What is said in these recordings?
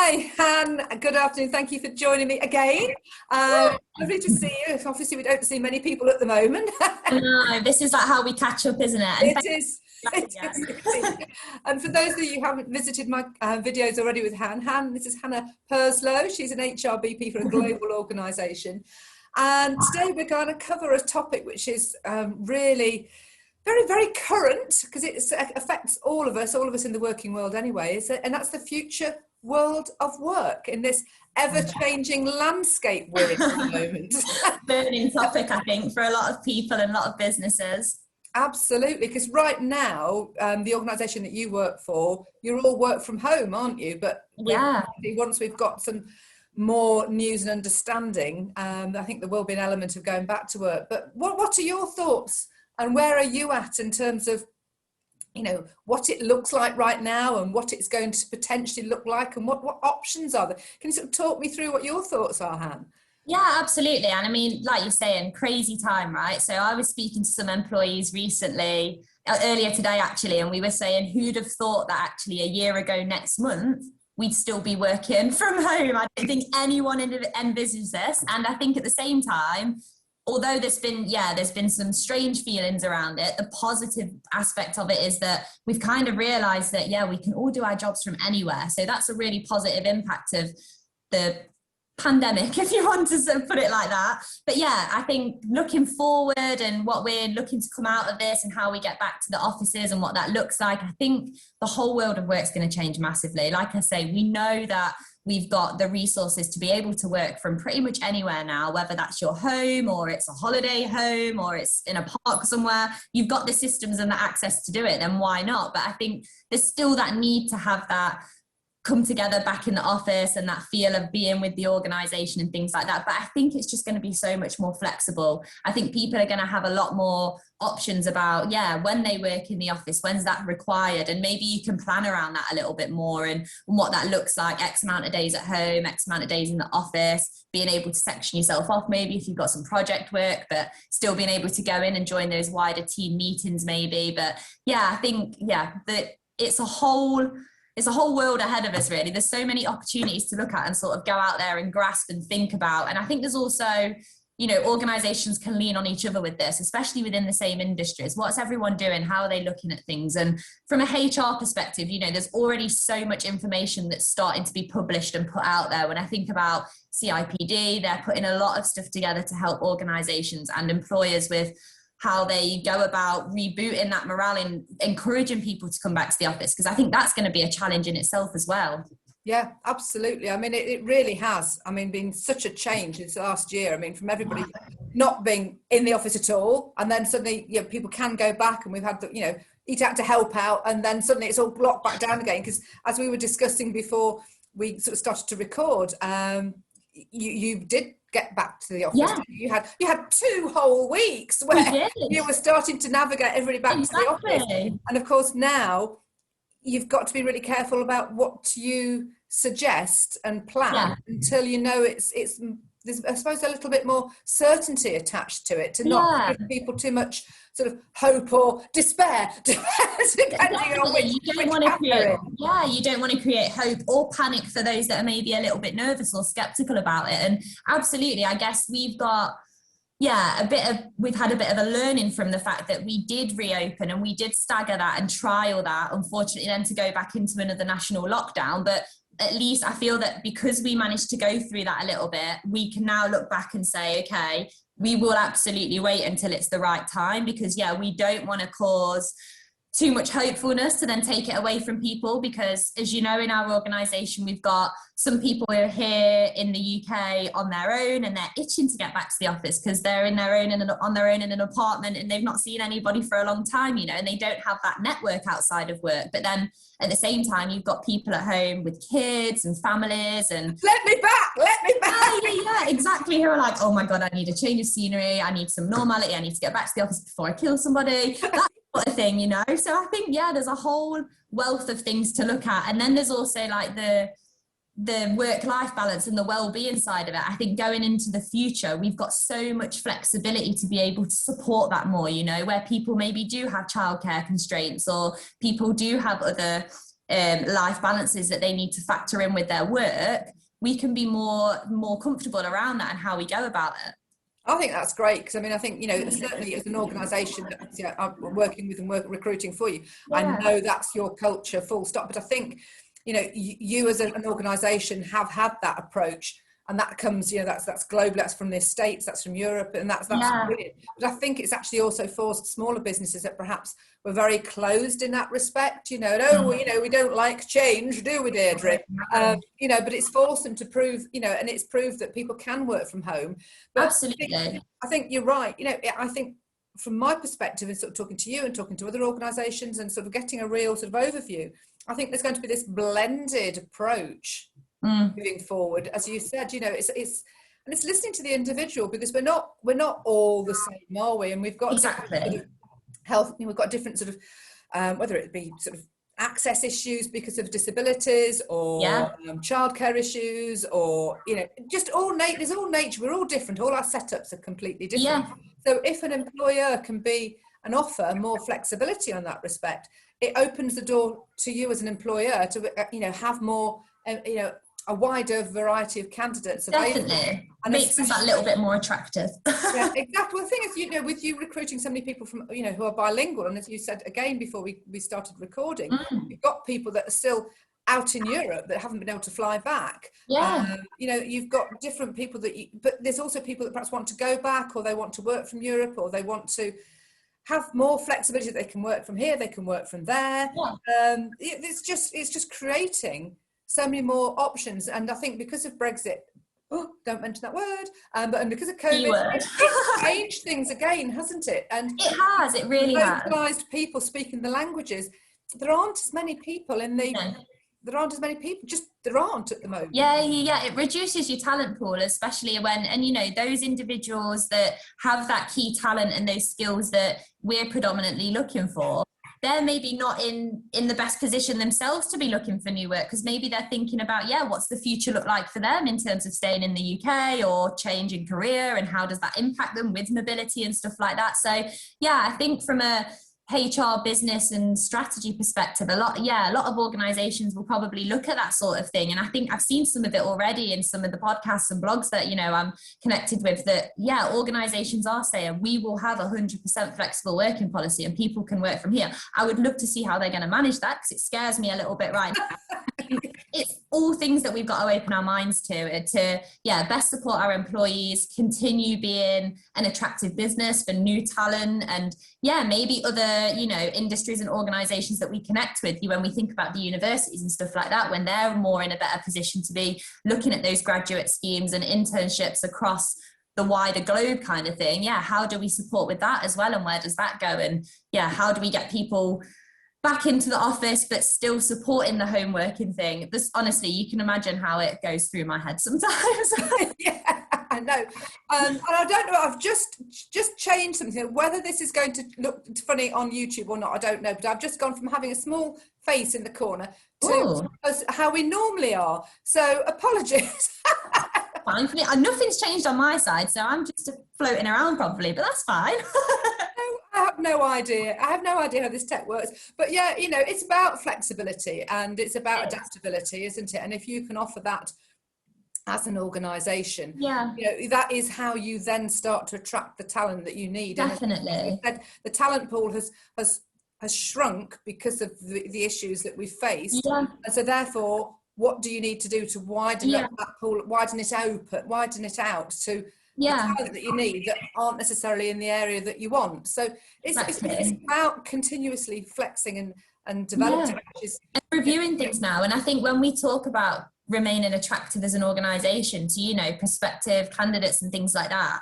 Hi, Han. Good afternoon. Thank you for joining me again. Lovely to see you. Obviously, we don't see many people at the moment. No, this is like how we catch up, isn't it? It is. And for those of you who haven't visited my videos already with Han, this is Hannah Purslow. She's an HRBP for a global organisation. And today we're going to cover a topic which is really very, very current, because it affects all of us in the working world anyway, and that's the future world of work in this ever-changing landscape we're in at the moment. Burning topic, I think, for a lot of people and a lot of businesses. Absolutely, because right now, the organisation that you work for, you're all work from home, aren't you? But once we've got some more news and understanding, I think there will be an element of going back to work. But what are your thoughts, and where are you at in terms of, what it looks like right now and what it's going to potentially look like, and what options are there? Can you sort of talk me through what your thoughts are, Han? Yeah, absolutely. And I mean, like you're saying, crazy time, right? So I was speaking to some employees recently, earlier today actually, and we were saying, who'd have thought that actually a year ago next month, we'd still be working from home? I don't think anyone envisaged this. And I think at the same time, although there's been some strange feelings around it, the positive aspect of it is that we've kind of realized that, we can all do our jobs from anywhere. So that's a really positive impact of the pandemic, if you want to sort of put it like that. But I think looking forward and what we're looking to come out of this and how we get back to the offices and what that looks like, I think the whole world of work is going to change massively. Like I say, we know that we've got the resources to be able to work from pretty much anywhere now, whether that's your home or it's a holiday home or it's in a park somewhere. You've got the systems and the access to do it, then why not? But I think there's still that need to have that come together back in the office and that feel of being with the organisation and things like that. But I think it's just going to be so much more flexible. I think people are going to have a lot more options about, when they work in the office, when's that required? And maybe you can plan around that a little bit more and what that looks like, X amount of days at home, X amount of days in the office, being able to section yourself off maybe if you've got some project work, but still being able to go in and join those wider team meetings maybe. But I think, that it's a whole world ahead of us, really. There's so many opportunities to look at and sort of go out there and grasp and think about. And I think there's also, organizations can lean on each other with this, especially within the same industries. What's everyone doing? How are they looking at things? And from a HR perspective, there's already so much information that's starting to be published and put out there. When I think about CIPD, they're putting a lot of stuff together to help organizations and employers with how they go about rebooting that morale and encouraging people to come back to the office, because I think that's going to be a challenge in itself as well. Yeah, absolutely. I mean, it really has. I mean, been such a change this last year. I mean, from everybody not being in the office at all, and then suddenly, people can go back, and we've had the, each had to help out, and then suddenly it's all locked back down again. Because as we were discussing before we sort of started to record, you did get back to the office. You had 2 whole weeks where you were starting to navigate everybody back to the office, and of course now you've got to be really careful about what you suggest and plan until there's, I suppose, a little bit more certainty attached to it, to not give people too much sort of hope or despair, depending on which. You don't want to create hope or panic for those that are maybe a little bit nervous or skeptical about it. And absolutely, I guess we've got we've had a bit of a learning from the fact that we did reopen and we did stagger that and trial that, unfortunately then to go back into another national lockdown. But at least I feel that because we managed to go through that a little bit, we can now look back and say, okay, we will absolutely wait until it's the right time, because we don't want to cause too much hopefulness to then take it away from people. Because as you know, in our organisation, we've got some people who are here in the UK on their own, and they're itching to get back to the office because they're on their own in an apartment and they've not seen anybody for a long time, and they don't have that network outside of work. But then at the same time, you've got people at home with kids and families and let me back. Yeah, exactly, who are like, oh my God, I need a change of scenery, I need some normality, I need to get back to the office before I kill somebody. That sort of thing, So I think, there's a whole wealth of things to look at. And then there's also like the work-life balance and the well-being side of it. I think going into the future, we've got so much flexibility to be able to support that more, where people maybe do have childcare constraints or people do have other life balances that they need to factor in with their work, we can be more comfortable around that and how we go about it. I think that's great, because I mean, I think, you know, certainly as an organisation that I'm working with and recruiting for you, I know that's your culture, full stop. But I think, you know, you as an organisation have had that approach, and that comes, you know, that's global, that's from the States, that's from Europe, and that's brilliant. But I think it's actually also forced smaller businesses that perhaps were very closed in that respect, you know, and, you know, we don't like change, do we, Deirdre? You know, but it's forced them to prove, you know, and it's proved that people can work from home. But absolutely, I think you're right. You know, I think from my perspective, and sort of talking to you and talking to other organisations and sort of getting a real sort of overview, I think there's going to be this blended approach moving forward. As you said, you know, it's listening to the individual, because we're not all the same, are we? And we've got different sort of health, we've got different sort of whether it be sort of access issues because of disabilities, or childcare issues, or, you know, just there's all nature. We're all different. All our setups are completely different. So if an employer can offer more flexibility on that respect, it opens the door to you as an employer to, you know, have more, you know, a wider variety of candidates available. Definitely. And makes us that little bit more attractive. Yeah, exactly. Well, the thing is, you know, with you recruiting so many people from, you know, who are bilingual, and as you said again before we started recording, you've got people that are still out in Europe that haven't been able to fly back. You know, you've got different people but there's also people that perhaps want to go back, or they want to work from Europe, or they want to have more flexibility. They can work from here, they can work from there. It's just creating so many more options. And I think because of Brexit, don't mention that word, and because of COVID, it's changed things again, hasn't it? And it has, it really has. Localised people speaking the languages, there aren't as many people there aren't at the moment. It reduces your talent pool, especially when, and, you know, those individuals that have that key talent and those skills that we're predominantly looking for, they're maybe not in the best position themselves to be looking for new work, because maybe they're thinking about, what's the future look like for them in terms of staying in the UK or changing career, and how does that impact them with mobility and stuff like that. So I think from a HR business and strategy perspective, a lot of organizations will probably look at that sort of thing. And I think I've seen some of it already in some of the podcasts and blogs that, you know, I'm connected with, that organizations are saying we will have 100% flexible working policy and people can work from here. I would love to see how they're going to manage that, because it scares me a little bit right now. It's all things that we've got to open our minds to best support our employees, continue being an attractive business for new talent, and maybe other, you know, industries and organizations that we connect with, when we think about the universities and stuff like that, when they're more in a better position to be looking at those graduate schemes and internships across the wider globe kind of thing. How do we support with that as well, and where does that go? And how do we get people back into the office but still supporting the home working thing? This, honestly, you can imagine how it goes through my head sometimes. I know. And I don't know, I've just changed something. Whether this is going to look funny on YouTube or not, I don't know, but I've just gone from having a small face in the corner to how we normally are. So apologies. Fine for me. Nothing's changed on my side, so I'm just floating around probably, but that's fine. I have no idea how this tech works. But you know, it's about flexibility and it's about adaptability, isn't it? And if you can offer that as an organisation, you know, that is how you then start to attract the talent that you need. Definitely. And as I said, the talent pool has shrunk because of the issues that we've faced. And so therefore, what do you need to do to widen up that pool, widen it out to the talent that you need that aren't necessarily in the area that you want? So it's about continuously flexing and developing. And reviewing things now. And I think when we talk about remaining attractive as an organisation to, you know, prospective candidates and things like that,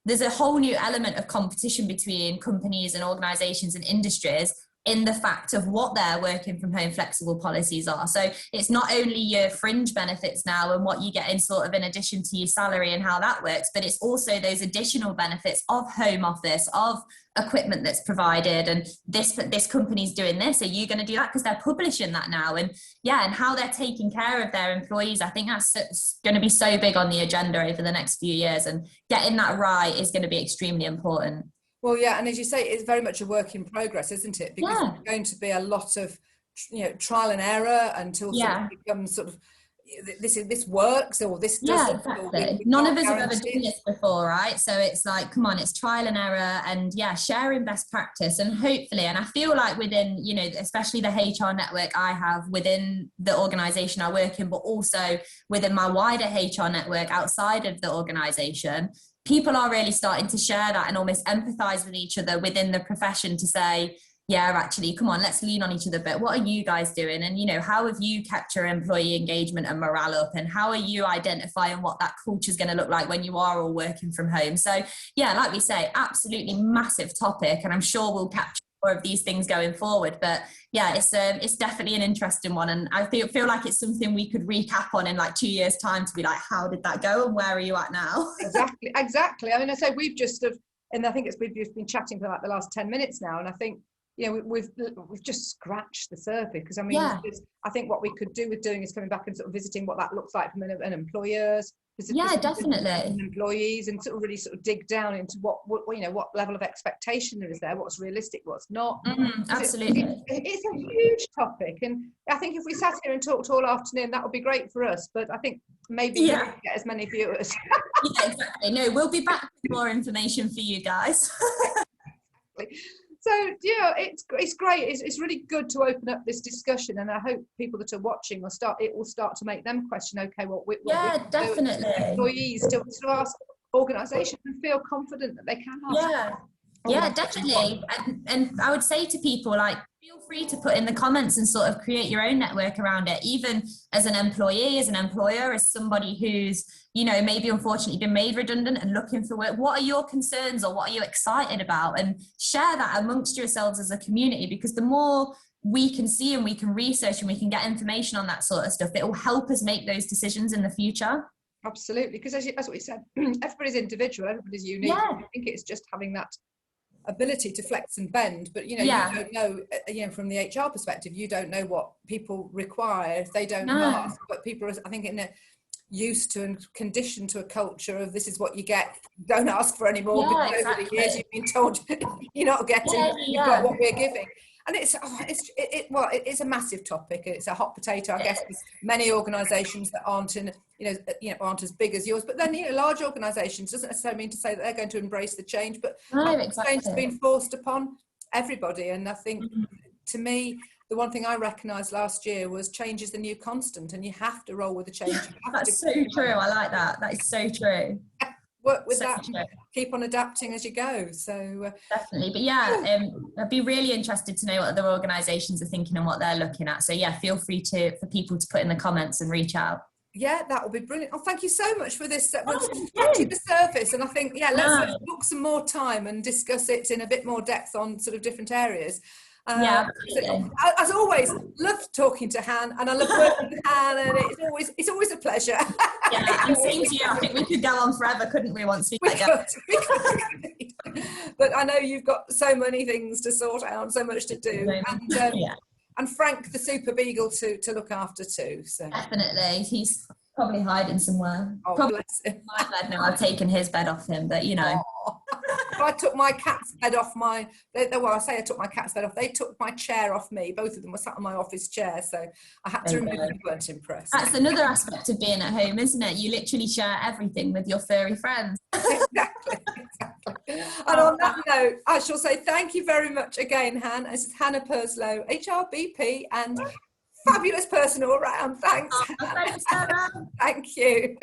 there's a whole new element of competition between companies and organisations and industries in the fact of what their working from home flexible policies are. So it's not only your fringe benefits now and what you get in sort of in addition to your salary and how that works, but it's also those additional benefits of home office, of equipment that's provided, and this company's doing this. Are you going to do that? Because they're publishing that now, and how they're taking care of their employees. I think that's going to be so big on the agenda over the next few years, and getting that right is going to be extremely important. Well, and as you say, it's very much a work in progress, isn't it? Because there's going to be a lot of trial and error until sort of becomes sort of this works or this doesn't. Exactly. None of us have ever done this before, right? So it's like, come on, it's trial and error, and sharing best practice, and hopefully, and I feel like within, especially the HR network I have within the organization I work in, but also within my wider HR network outside of the organization, people are really starting to share that and almost empathize with each other within the profession to say, yeah, actually, come on, let's lean on each other a bit. What are you guys doing? And, how have you kept your employee engagement and morale up? And how are you identifying what that culture is going to look like when you are all working from home? So, like we say, absolutely massive topic. And I'm sure we'll capture more of these things going forward. But it's definitely an interesting one. And I feel like it's something we could recap on in like 2 years' time to be like, how did that go? And where are you at now? Exactly. I mean, I say we've just and I think we've just been chatting for like the last 10 minutes now. And I think, we've just scratched the surface, because I mean, I think what we could do with doing is coming back and sort of visiting what that looks like from an employer's, definitely, employees, and sort of really sort of dig down into what level of expectation there is there, what's realistic, what's not. Absolutely, it's a huge topic, and I think if we sat here and talked all afternoon, that would be great for us. But I think maybe we won't get as many viewers. Exactly. No, we'll be back with more information for you guys. So it's great. It's really good to open up this discussion, and I hope people that are watching will start to make them question. Okay, definitely. Employees to ask organisations and feel confident that they can ask. Definitely. And I would say to people, like, feel free to put in the comments and sort of create your own network around it, even as an employee, as an employer, as somebody who's, maybe unfortunately been made redundant and looking for work. What are your concerns, or what are you excited about? And share that amongst yourselves as a community, because the more we can see and we can research and we can get information on that sort of stuff, it will help us make those decisions in the future. Absolutely, because as we said, everybody's individual, everybody's unique. I think it's just having that ability to flex and bend, but you don't know, from the HR perspective, you don't know what people require if they don't ask. But people are, I think, used to and conditioned to a culture of this is what you get, don't ask for any more, because over the years you've been told you're not getting, you've got what we're giving. And it's a massive topic. It's a hot potato, I guess. There's many organisations that aren't aren't as big as yours, but then large organisations doesn't necessarily mean to say that they're going to embrace the change, but change has been forced upon everybody. And I think, to me, the one thing I recognised last year was change is the new constant, and you have to roll with the change. That's so true. I like that. That is so true. Work with that, keep on adapting as you go. So definitely. But I'd be really interested to know what other organisations are thinking and what they're looking at. So feel free for people to put in the comments and reach out. That will be brilliant. Oh, thank you so much for this. We're scratching the surface, and I think let's book some more time and discuss it in a bit more depth on sort of different areas. As always, love talking to Han, and I love working with Han, and it's always a pleasure. And same to you. I think we could go on forever, couldn't we? Once we could. But I know you've got so many things to sort out, so much to do, and Frank the Super Beagle to look after too. So definitely, he's probably hiding somewhere. Oh, probably bless him. My bed now. I've taken his bed off him, but I took my cat's bed off I took my cat's bed off. They took my chair off me. Both of them were sat on my office chair, so I had to remove them. Weren't impressed. That's another aspect of being at home, isn't it? You literally share everything with your furry friends. Exactly. And on that note, I shall say thank you very much again, Han. This is Hannah Purslow, HRBP, and fabulous person all round. Thanks. Thanks, Hannah. Thank you.